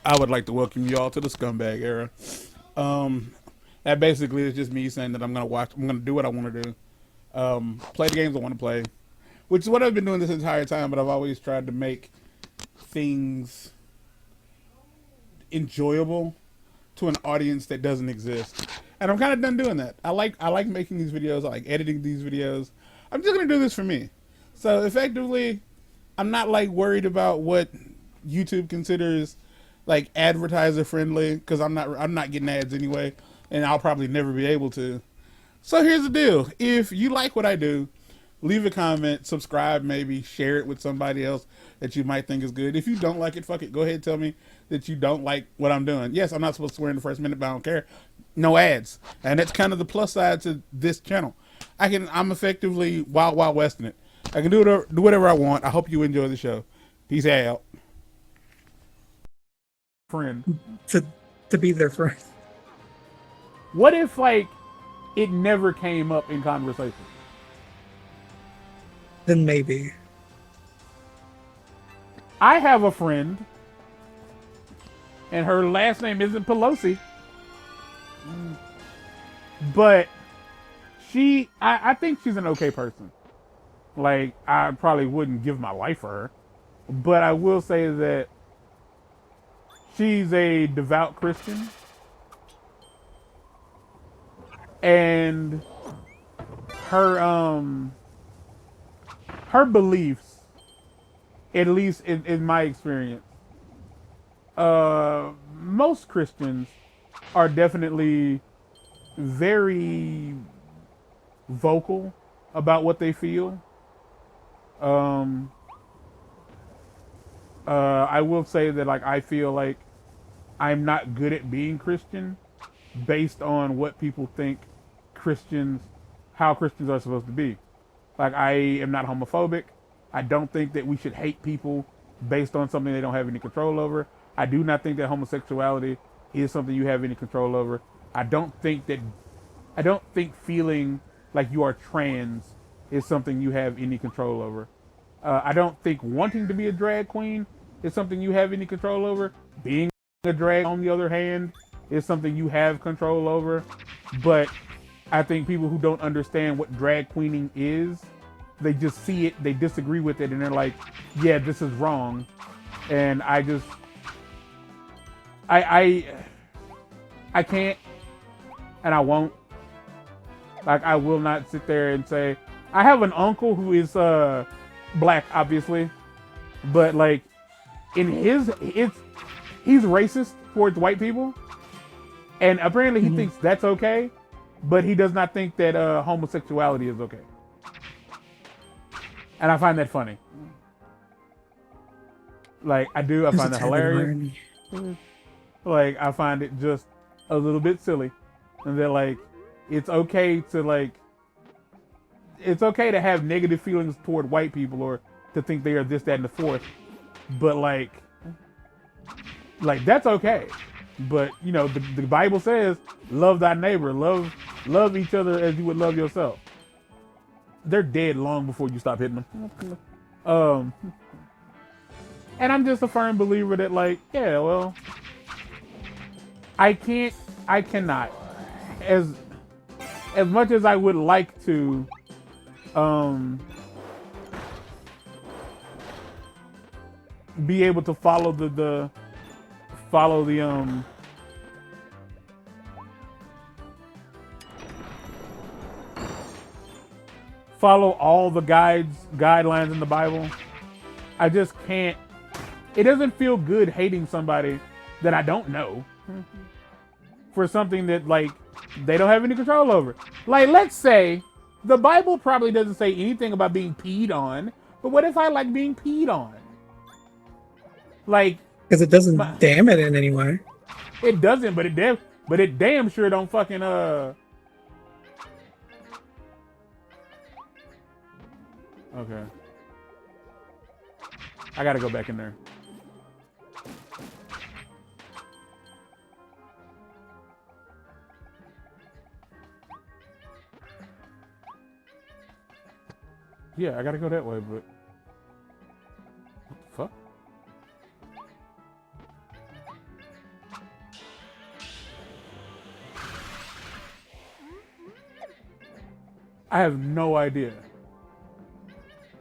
I would like to welcome you all to the scumbag era. That basically is just me saying that I'm gonna do what I want to do, play the games I want to play, which is what I've been doing this entire time. But I've always tried to make things enjoyable to an audience that doesn't exist, and I'm kind of done doing that. I like making these videos. I like editing these videos. I'm just gonna do this for me. So effectively, I'm not like worried about what YouTube considers like advertiser friendly because I'm not getting ads anyway, and I'll probably never be able to. So here's the deal: if you like what I do, leave a comment, subscribe, maybe share it with somebody else that you might think is good. If you don't like it, fuck it. Go ahead and tell me that you don't like what I'm doing. Yes, I'm not supposed to swear in the first minute, but I don't care. No ads, and that's kind of the plus side to this channel. I'm effectively wild wild westing it. I can do whatever I want. I hope you enjoy the show. Peace out. Friend. to be their friend. What if like it never came up in conversation? Then maybe. I have a friend, and her last name isn't Pelosi, but I think she's an okay person. Like, I probably wouldn't give my life for her, but I will say that she's a devout Christian, and her her beliefs, at least in my experience, most Christians are definitely very vocal about what they feel. I will say that like I feel like I'm not good at being Christian based on what people think Christians, how Christians are supposed to be. Like, I am not homophobic. I don't think that we should hate people based on something they don't have any control over. I do not think that homosexuality is something you have any control over. I don't think feeling like you are trans is something you have any control over. I don't think wanting to be a drag queen is something you have any control over. Being a drag, on the other hand, is something you have control over. But I think people who don't understand what drag queening is, they just see it, they disagree with it, and they're like, yeah, this is wrong. And I can't, and I won't. Like, I will not sit there and say, I have an uncle who is black, obviously, but like he's racist towards white people, and apparently he thinks that's okay, but he does not think that homosexuality is okay. And I find that funny. Like, I find that hilarious. Like, I find it just a little bit silly. And they're like, it's okay to have negative feelings toward white people or to think they are this, that, and the fourth. But like that's okay. But you know, the Bible says, love thy neighbor, love each other as you would love yourself. They're dead long before you stop hitting them. And I'm just a firm believer that like, yeah, well, I cannot, as much as I would like to, be able to follow follow all the guidelines in the Bible. I just can't. It doesn't feel good hating somebody that I don't know for something that like they don't have any control over. Like, let's say the Bible probably doesn't say anything about being peed on, but what if I like being peed on? Like, Because it doesn't damn it in any way. It doesn't, but it damn sure don't fucking Okay. I gotta go back in there. Yeah, I gotta go that way, but what the fuck? I have no idea.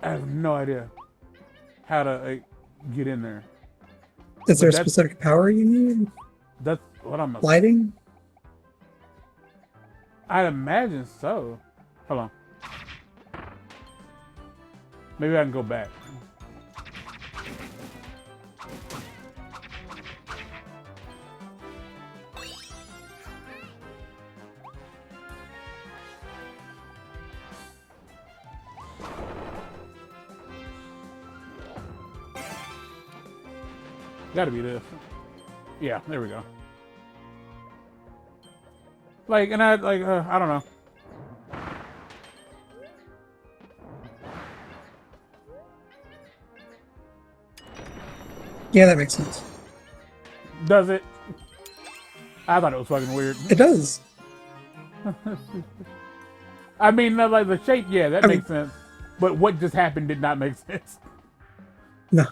I have no idea how to get in there. Is there a specific power you need? That's what I'm. Lighting? I'd imagine so. Hold on. Maybe I can go back. Gotta be this. Yeah, there we go. Like, and I don't know. Yeah, that makes sense. Does it? I thought it was fucking weird. It does. I mean, like the shape, yeah, that makes sense. But what just happened did not make sense. No.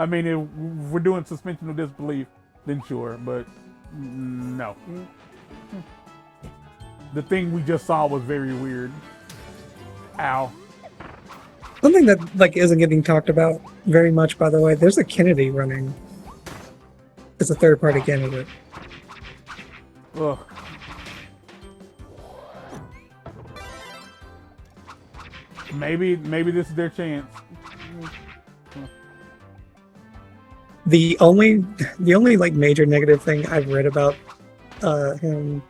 I mean, if we're doing suspension of disbelief, then sure, but no. The thing we just saw was very weird. Ow. Something that like isn't getting talked about very much, by the way. There's a Kennedy running. It's a third-party candidate. Ugh. Maybe this is their chance. The only like major negative thing I've read about him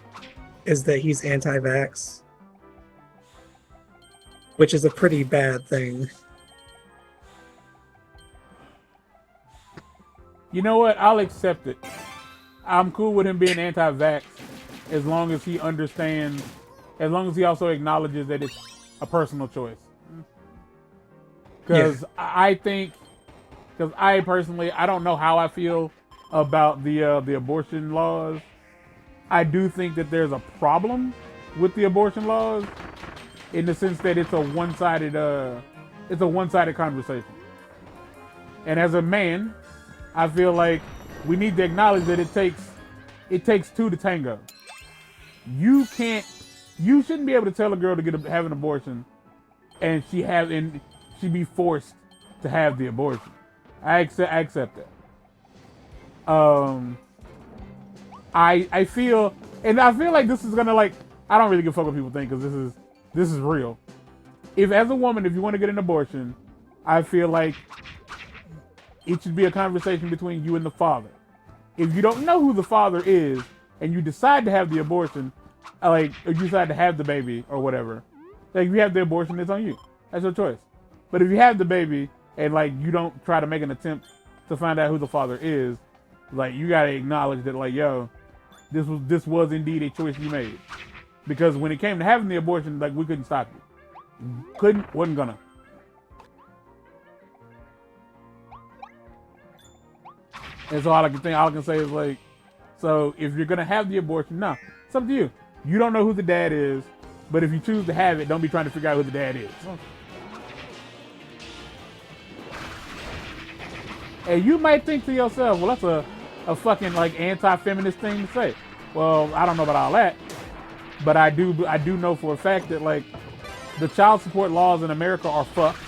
is that he's anti-vax, which is a pretty bad thing. You know what? I'll accept it. I'm cool with him being anti-vax as long as he understands, as long as he also acknowledges that it's a personal choice. Because I think, because I personally, I don't know how I feel about the abortion laws. I do think that there's a problem with the abortion laws in the sense that it's a one-sided conversation. And as a man, I feel like we need to acknowledge that it takes two to tango. You shouldn't be able to tell a girl to have an abortion and she be forced to have the abortion. I accept that. I feel like this is gonna, like, I don't really give a fuck what people think, because this is real. If as a woman, if you want to get an abortion, I feel like it should be a conversation between you and the father. If you don't know who the father is and you decide to have the abortion, or you decide to have the baby or whatever, like, if you have the abortion, it's on you. That's your choice. But if you have the baby and like you don't try to make an attempt to find out who the father is, like, you gotta acknowledge that, like, yo, this was indeed a choice you made. Because when it came to having the abortion, like, we couldn't stop you. Wasn't gonna. And so all I can say is, like, so if you're gonna have the abortion, no, it's up to you. You don't know who the dad is, but if you choose to have it, don't be trying to figure out who the dad is. And you might think to yourself, well, that's a fucking, like, anti-feminist thing to say. Well, I don't know about all that, but I do know for a fact that, like, the child support laws in America are fucked.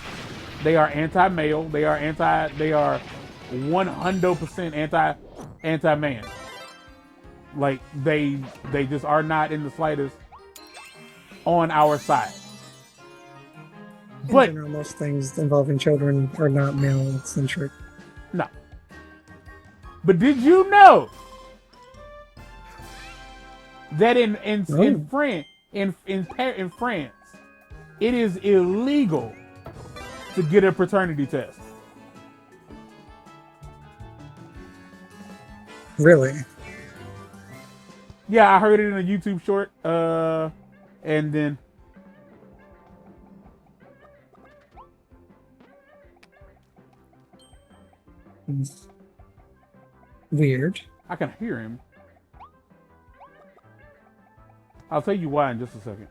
They are anti-male. They are 100% anti-man. Like, they just are not in the slightest on our side. In general, most things involving children are not male-centric. No. But did you know that in France, in France, it is illegal to get a paternity test? Really? Yeah, I heard it in a YouTube short, and then Weird. I can hear him. I'll tell you why in just a second.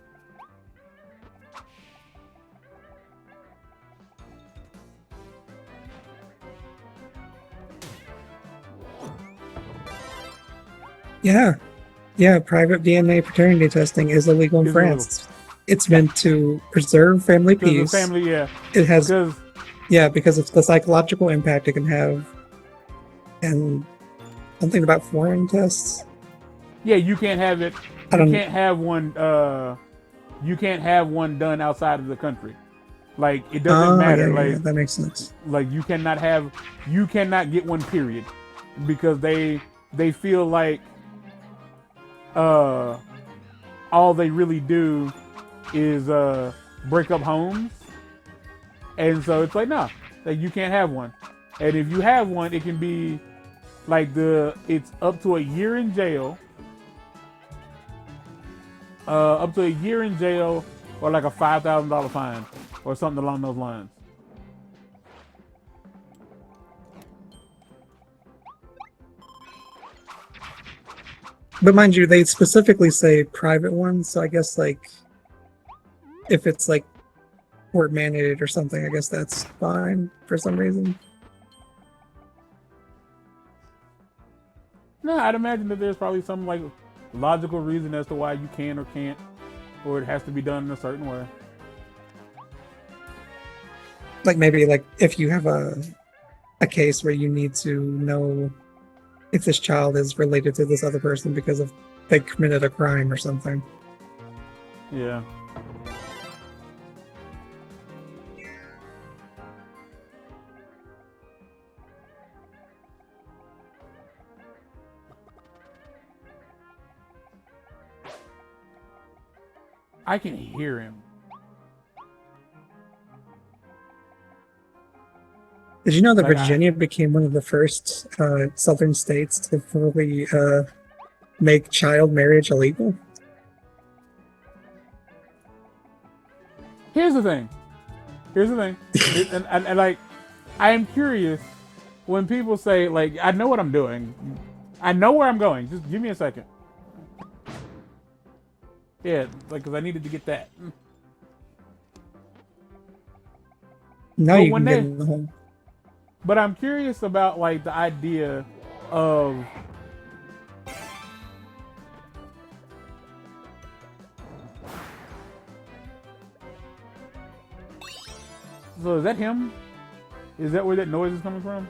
Yeah. Yeah, private DNA paternity testing is illegal in France. it's meant to preserve family peace. The family, yeah. It has, Because because of the psychological impact it can have, and something about foreign tests. yeah, you can't have it. You can't have one. You can't have one done outside of the country. Like it doesn't matter. Yeah, that makes sense. Like you cannot get one, period, because they feel like all they really do is break up homes, and so it's like no, like you can't have one, and if you have one, it can be like it's up to a year in jail, or like a $5,000 fine, or something along those lines. But mind you, they specifically say private ones, so I guess like if it's like court mandated or something, I guess that's fine for some reason. No, I'd imagine that there's probably some like logical reason as to why you can or can't, or it has to be done in a certain way. Like maybe like if you have a case where you need to know if this child is related to this other person because of they committed a crime or something. Yeah. I can hear him. Did you know that Like Virginia became one of the first southern states to fully make child marriage illegal? Here's the thing. and like, I am curious when people say like, I know what I'm doing. I know where I'm going. Just give me a second. Yeah, like, because I needed to get that. Now you can get in the home. But I'm curious about like the idea of so is that him? Is that where that noise is coming from?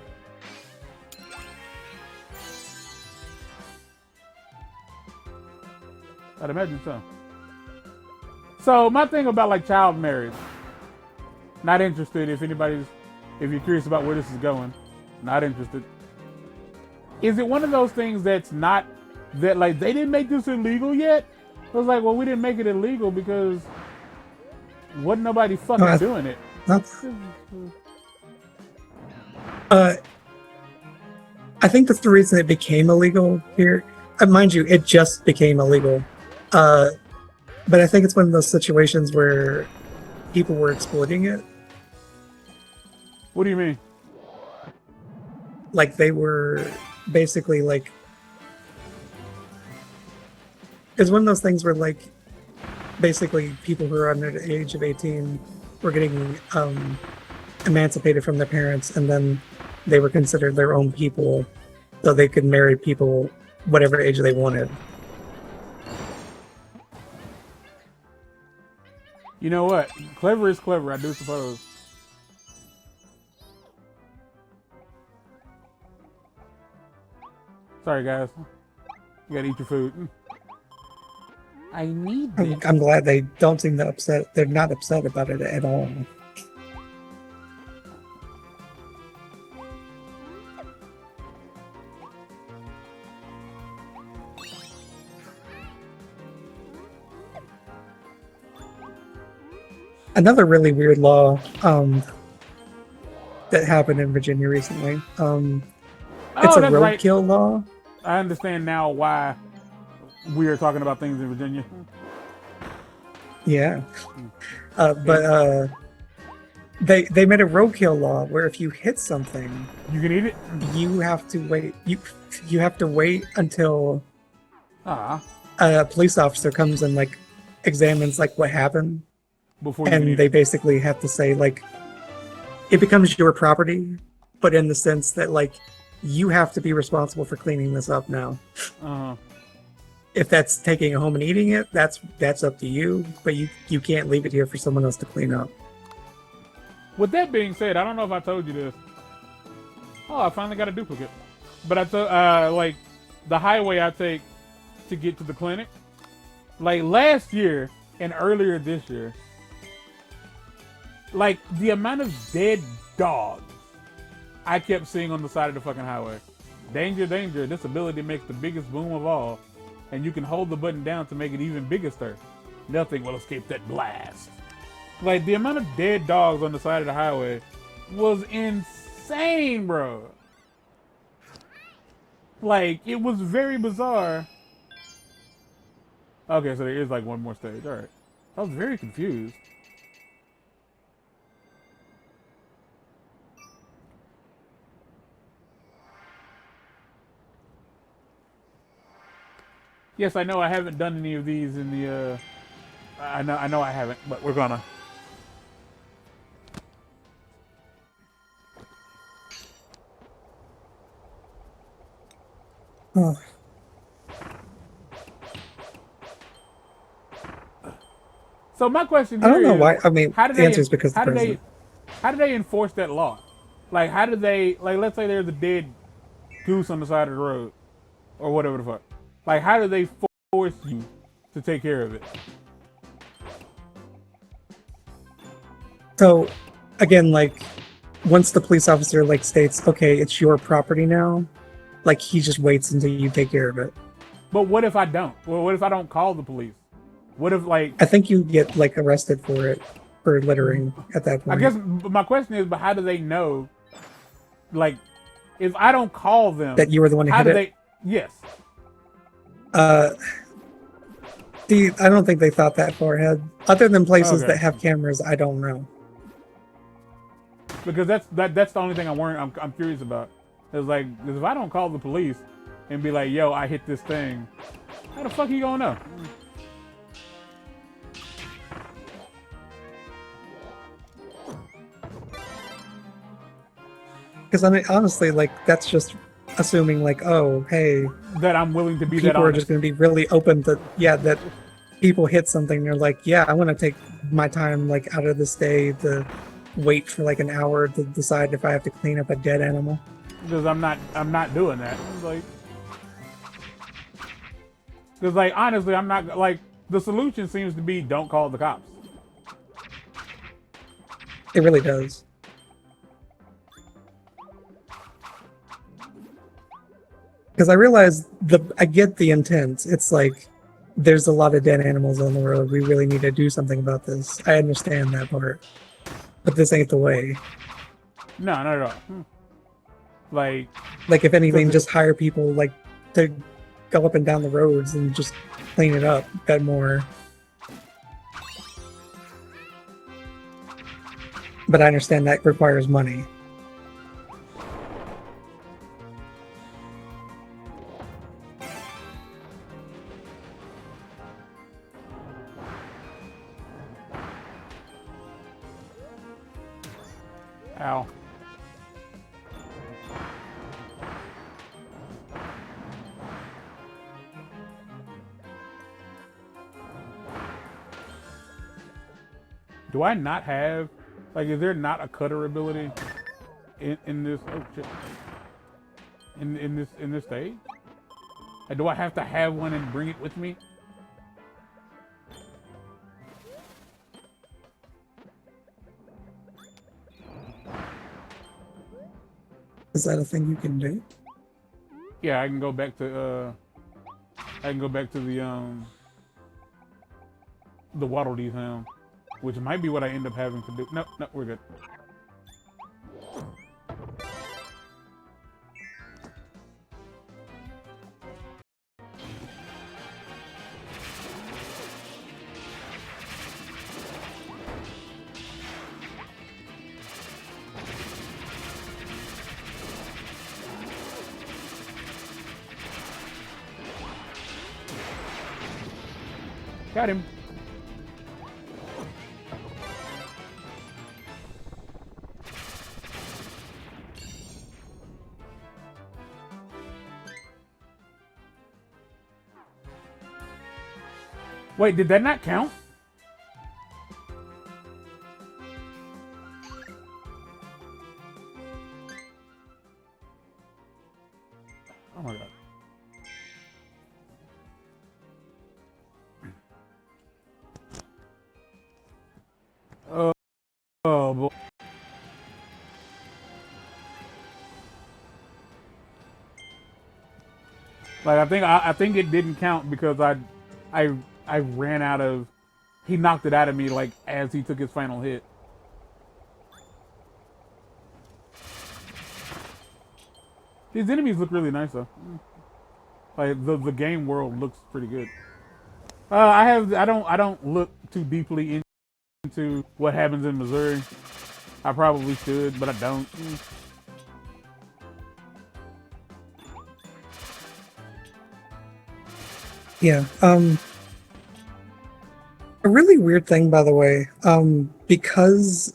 I'd imagine so. So my thing about like child marriage, not interested if you're curious about where this is going, not interested. Is it one of those things that's not, that like they didn't make this illegal yet? I was like, well, we didn't make it illegal because wasn't nobody fucking doing it. I think that's the reason it became illegal here. Mind you, it just became illegal. But I think it's one of those situations where people were exploiting it. What do you mean? Like they were basically like, it's one of those things where like basically people who are under the age of 18 were getting emancipated from their parents, and then they were considered their own people, so they could marry people whatever age they wanted. You know what? Clever is clever, I do suppose. Sorry, guys. You gotta eat your food. I need this. I'm glad they don't seem upset. They're not upset about it at all. Another really weird law that happened in Virginia recently. It's a roadkill law. I understand now why we are talking about things in Virginia. Yeah. But they made a roadkill law where if you hit something, you can eat it. You have to wait. You have to wait until a police officer comes and like examines like what happened. And they basically have to say like it becomes your property, but in the sense that like you have to be responsible for cleaning this up now. if that's taking it home and eating it, that's up to you. But you can't leave it here for someone else to clean up. With that being said, I don't know if I told you this. Oh, I finally got a duplicate. But I took like the highway I take to get to the clinic. Like last year and earlier this year, like the amount of dead dogs I kept seeing on the side of the fucking highway. Danger, danger, this ability makes the biggest boom of all, and you can hold the button down to make it even bigger stir. Nothing will escape that blast. Like, the amount of dead dogs on the side of the highway was insane, bro. Like, it was very bizarre. Okay, so there is like one more stage, alright. I was very confused. Yes, I know I haven't done any of these in the, I know I haven't, but we're gonna. Oh. So my question here I don't know is, why. I mean, the answer is because the president. How do they enforce that law? Like, how do they, like, let's say there's a dead goose on the side of the road, or whatever the fuck. Like, how do they force you to take care of it? So, again, like, once the police officer like states, okay, it's your property now, like he just waits until you take care of it. But what if I don't? Well, what if I don't call the police? What if, like, I think you get like arrested for it, for littering at that point. I guess my question is, but how do they know? Like, if I don't call them, that you were the one who how hit do it. they? Yes. I don't think they thought that far ahead. Other than places that have cameras, I don't know. Because that's the only thing I'm curious about. It's like, cause if I don't call the police and be like, yo, I hit this thing, how the fuck you gonna know? Because I mean, honestly, like that's just assuming, like, oh, hey, that I'm willing to be that honest. People are just going to be really open to, yeah, that people hit something. And they're like, yeah, I want to take my time, like, out of this day to wait for like an hour to decide if I have to clean up a dead animal. Because I'm not doing that. Like, because like honestly, I'm not like the solution seems to be don't call the cops. It really does. Because I realize I get the intent. It's like there's a lot of dead animals on the road. We really need to do something about this. I understand that part, but this ain't the way. No, not at all. Like if anything, just hire people like to go up and down the roads and just clean it up a bit more. But I understand that requires money. Ow. Do I not have, like, is there not a cutter ability in this? Oh shit! In this stage? Like, do I have to have one and bring it with me? Is that a thing you can do? Yeah, I can go back to the Waddle Dee sound, which might be what I end up having to do. No, we're good. Got him. Wait, did that not count? Oh my god. Oh boy. Like I think it didn't count because I ran out of. He knocked it out of me like as he took his final hit. These enemies look really nice though. Like the game world looks pretty good. I don't look too deeply into what happens in Missouri. I probably should, but I don't. Yeah. A really weird thing, by the way, because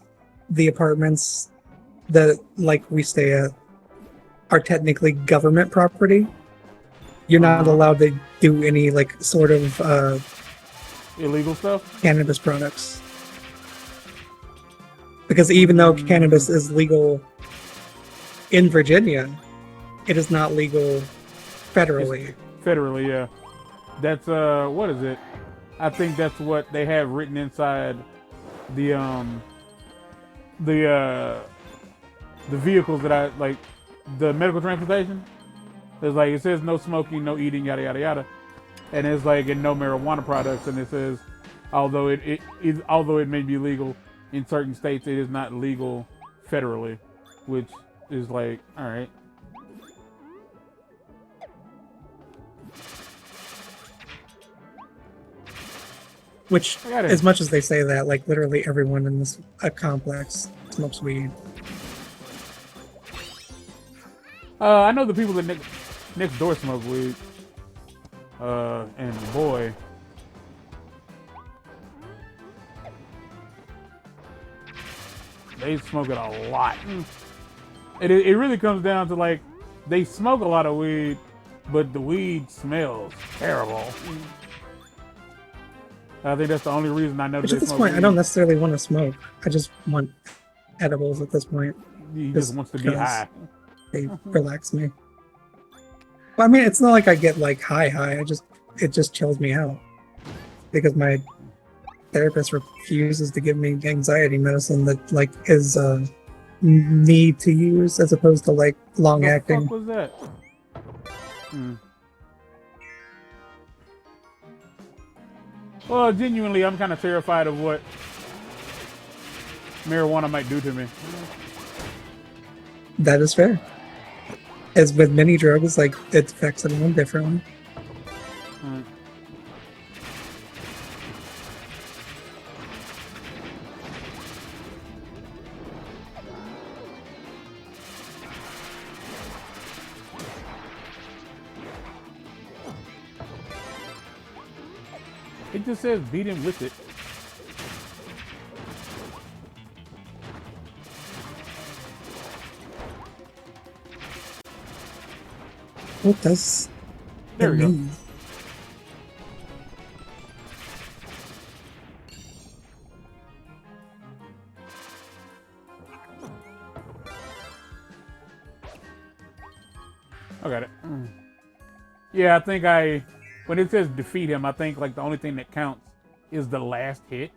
the apartments that like we stay at are technically government property, you're not allowed to do any like sort of illegal stuff, cannabis products. Because even though cannabis is legal in Virginia, it is not legal federally. Federally, yeah. That's what is it? I think that's what they have written inside the vehicles that I like, the medical transportation. There's like, it says no smoking, no eating, yada yada yada, and it's like, and no marijuana products, and it says although it may be legal in certain states, it is not legal federally, which is like, all right. Which, as much as they say that, like literally everyone in this complex smokes weed. I know the people that next door smoke weed. And boy, they smoke it a lot. It really comes down to like, they smoke a lot of weed, but the weed smells terrible. I think that's the only reason I know. Which at this point, weed. I don't necessarily want to smoke. I just want edibles at this point. He just wants to be high. They relax me. Well, I mean, it's not like I get like high. It just chills me out because my therapist refuses to give me anxiety medicine that like is need to use as opposed to like long acting. What the fuck was that? Well, genuinely, I'm kind of terrified of what marijuana might do to me. That is fair. As with many drugs, like, it affects everyone differently. It just says beat him with it. What does there we mean? I got it. Yeah, I think when it says defeat him, I think like the only thing that counts is the last hit.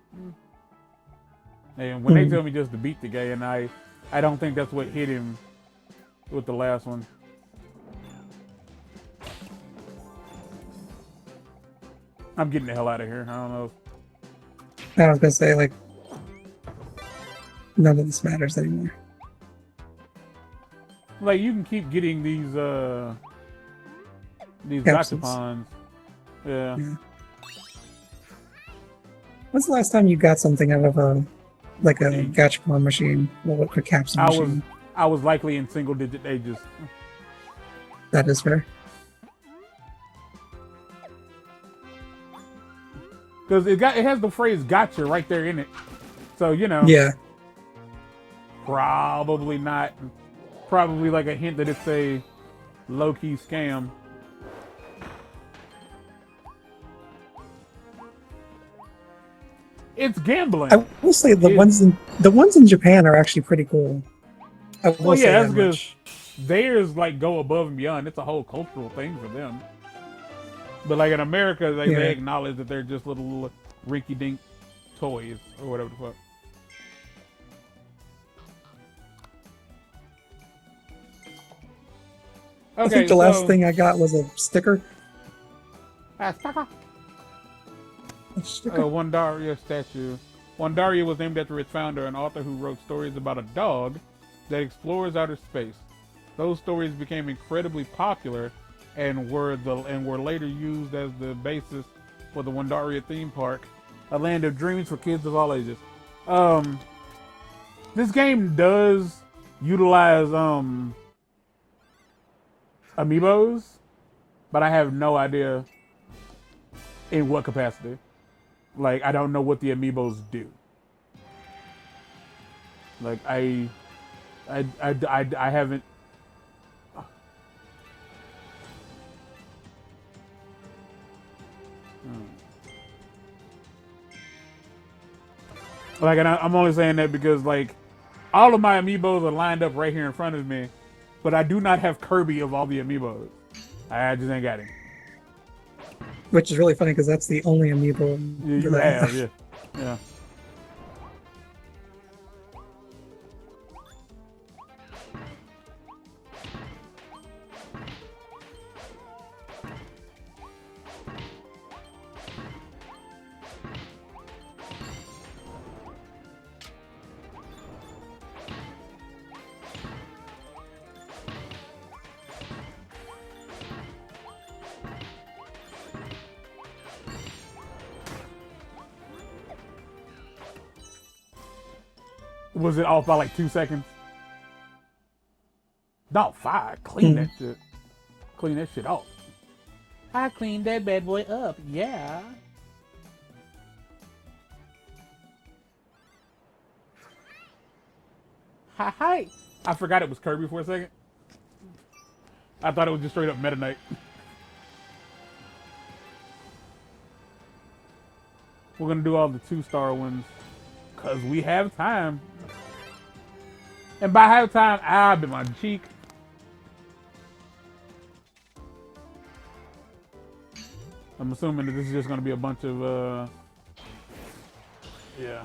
And when they tell me just to beat the guy, and I don't think that's what hit him with the last one. I'm getting the hell out of here. I don't know. I was gonna say, like, none of this matters anymore. Like, you can keep getting these Capsules. gachapons. Yeah. When's the last time you got something out of a gachapon machine? Well, a capsule machine? I was likely in single digit ages. That is fair. Because it has the phrase "gotcha" right there in it, so you know. Yeah. Probably not. Probably like a hint that it's a low-key scam. It's gambling. I will say the ones in Japan are actually pretty cool. I will Well, say yeah, that that's because much. theirs like go above and beyond. It's a whole cultural thing for them. But like in America, they Yeah. acknowledge that they're just little rinky-dink toys or whatever the fuck. I think Okay, the last so thing I got was a sticker. A sticker. Wandaria statue. Wandaria was named after its founder, an author who wrote stories about a dog that explores outer space. Those stories became incredibly popular and were later used as the basis for the Wandaria theme park, a land of dreams for kids of all ages. Um, this game does utilize amiibos, but I have no idea in what capacity. Like, I don't know what the amiibos do. Like, I haven't. Like, and I'm only saying that because like all of my amiibos are lined up right here in front of me, but I do not have Kirby of all the amiibos. I just ain't got him. Which is really funny because that's the only amiibo You that I have, have. yeah. Was it off by like 2 seconds? No, 5. Clean that shit. Clean that shit off. I cleaned that bad boy up, yeah. Hi. I forgot it was Kirby for a second. I thought it was just straight up Meta Knight. We're gonna do all the 2-star ones because we have time. And by have time, I'll be my cheek. I'm assuming that this is just gonna be a bunch of yeah.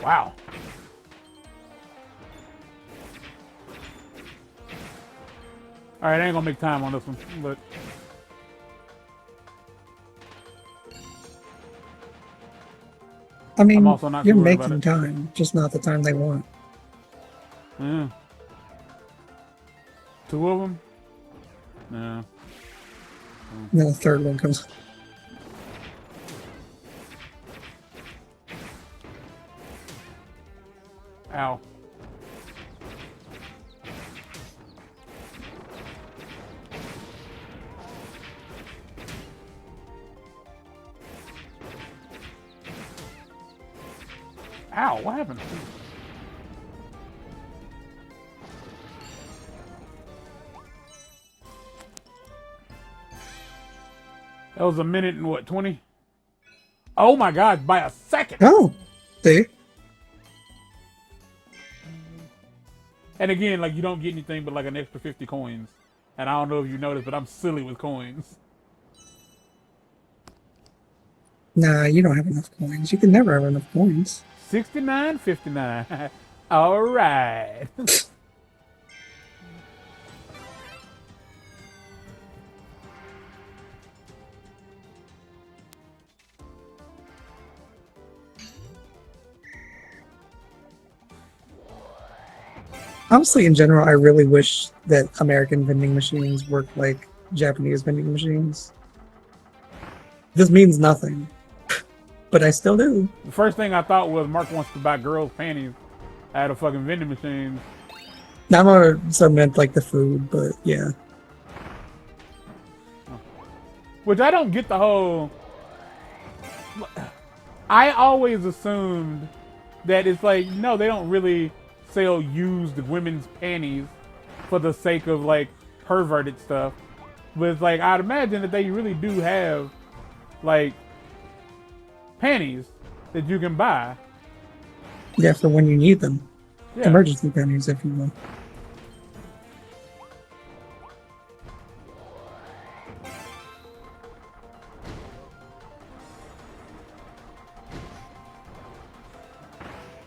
Wow. All right, I ain't gonna make time on this one, but I I'm mean, also not you're too worried about making it. time, just not the time they want. Yeah. 2 of them? Yeah. And then the third one comes. Ow. Ow, what happened? That was a minute and what, 20? Oh my god, by a second! Oh, see? And again, like, you don't get anything but like an extra 50 coins. And I don't know if you noticed, but I'm silly with coins. Nah, you don't have enough coins. You can never have enough coins. 69.59. All right. Honestly, in general, I really wish that American vending machines worked like Japanese vending machines. This means nothing, but I still do. The first thing I thought was Mark wants to buy girls' panties at a fucking vending machine. Now, more so meant like the food, but yeah. Which I don't get the whole. I always assumed that it's like, no, they don't really sell used women's panties for the sake of like perverted stuff. But it's like, I'd imagine that they really do have like panties that you can buy. Yeah, for when you need them. Yeah. Emergency panties, if you will.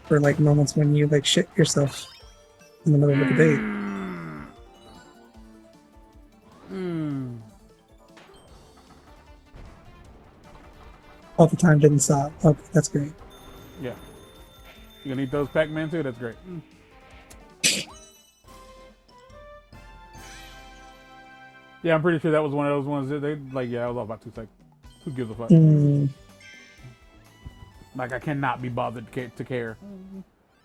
For like moments when you like shit yourself in the middle of a debate. All the time didn't stop. Oh, that's great. Yeah. You gonna eat those Pac-Man too? That's great. Yeah, I'm pretty sure that was one of those ones that they like. Yeah, I was off about 2 seconds. Who gives a fuck? Like, I cannot be bothered to care.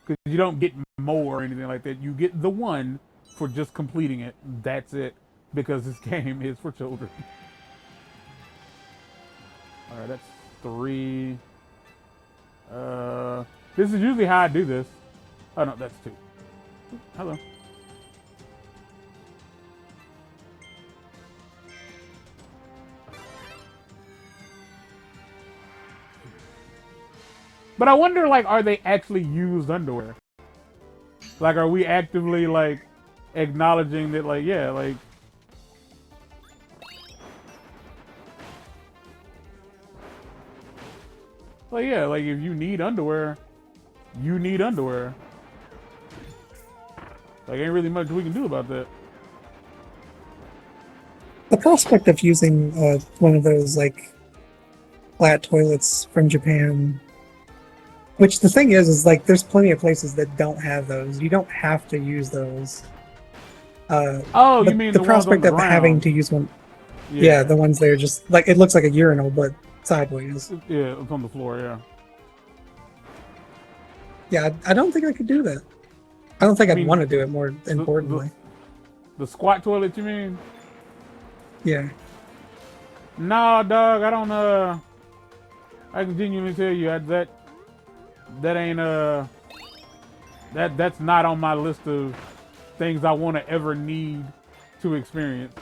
Because you don't get more or anything like that. You get the one for just completing it. That's it. Because this game is for children. Alright, that's 3. This is usually how I do this. Oh no, that's 2. Hello. But I wonder, like, are they actually used underwear? Like, are we actively, like, acknowledging that, like, yeah, like... Like, yeah, like, if you need underwear, you need underwear. Like, ain't really much we can do about that. The prospect of using one of those, like, flat toilets from Japan... Which the thing is like there's plenty of places that don't have those. You don't have to use those. Oh, you mean the the prospect ones on of the ground. having to use one? Yeah, the ones that are just like it looks like a urinal but sideways. Yeah, it's on the floor. Yeah. Yeah, I don't think I could do that. I don't think I'd want to do it. More importantly, the squat toilet. You mean? Yeah. Nah, dog. I don't. I can genuinely tell you that ain't that's not on my list of things I want to ever need to experience.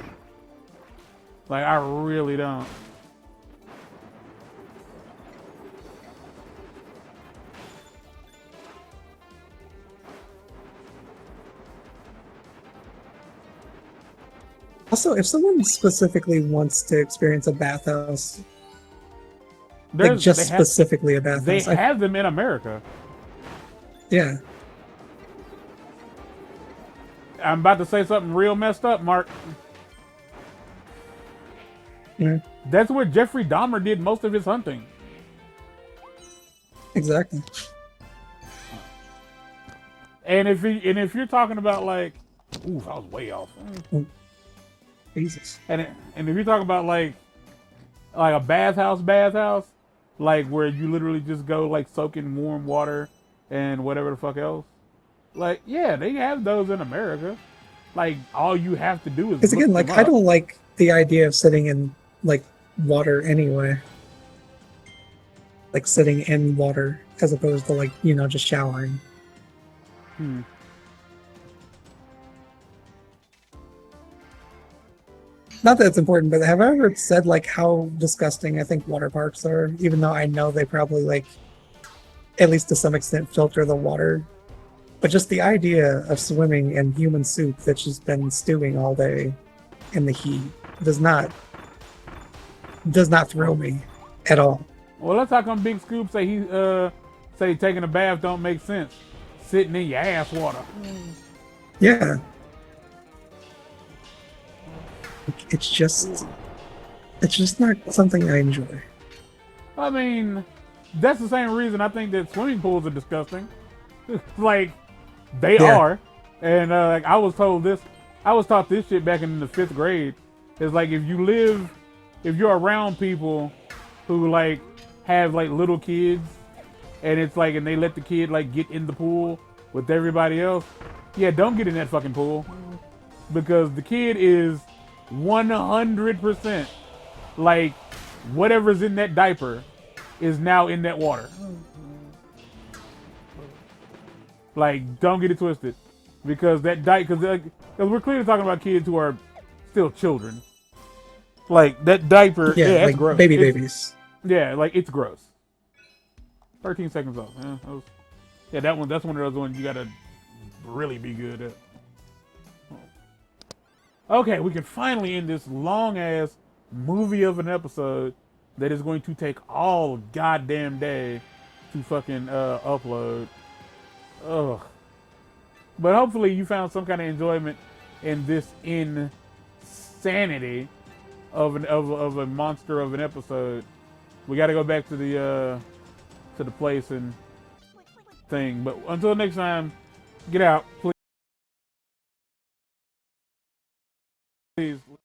Like, I really don't. Also, if someone specifically wants to experience a bathhouse, like just specifically a bathhouse, they have them in America. Yeah. I'm about to say something real messed up, Mark. Yeah. That's where Jeffrey Dahmer did most of his hunting. Exactly. And if you're talking about like, ooh, I was way off. Jesus. And if you're talking about like a bathhouse, like where you literally just go like soak in warm water and whatever the fuck else. Like, yeah, they have those in America. Like, all you have to do is. Because again, like, I don't like the idea of sitting in like water anyway. Like sitting in water as opposed to like, you know, just showering. Not that it's important, but have I ever said like how disgusting I think water parks are, even though I know they probably like, at least to some extent, filter the water. But just the idea of swimming in human soup that's just been stewing all day in the heat does not thrill me at all. Well, that's how come Big Scoop say taking a bath don't make sense. Sitting in your ass water. Yeah. It's just not something I enjoy. I mean, that's the same reason I think that swimming pools are disgusting. Like, they are. And like I was taught this shit back in the 5th grade. It's like if you're around people who like have like little kids, and it's like, and they let the kid like get in the pool with everybody else, yeah, don't get in that fucking pool, because the kid is 100% like whatever's in that diaper is now in that water. Like, don't get it twisted, because because we're clearly talking about kids who are still children. Like that diaper, yeah, Yeah, that's like gross. babies. Yeah, like it's gross. 13 seconds off. Yeah, that's one of those ones you gotta really be good at. Okay, we can finally end this long ass movie of an episode that is going to take all goddamn day to fucking upload. Ugh. But hopefully you found some kind of enjoyment in this insanity of a monster of an episode. We got to go back to the place and thing. But until next time, get out, please.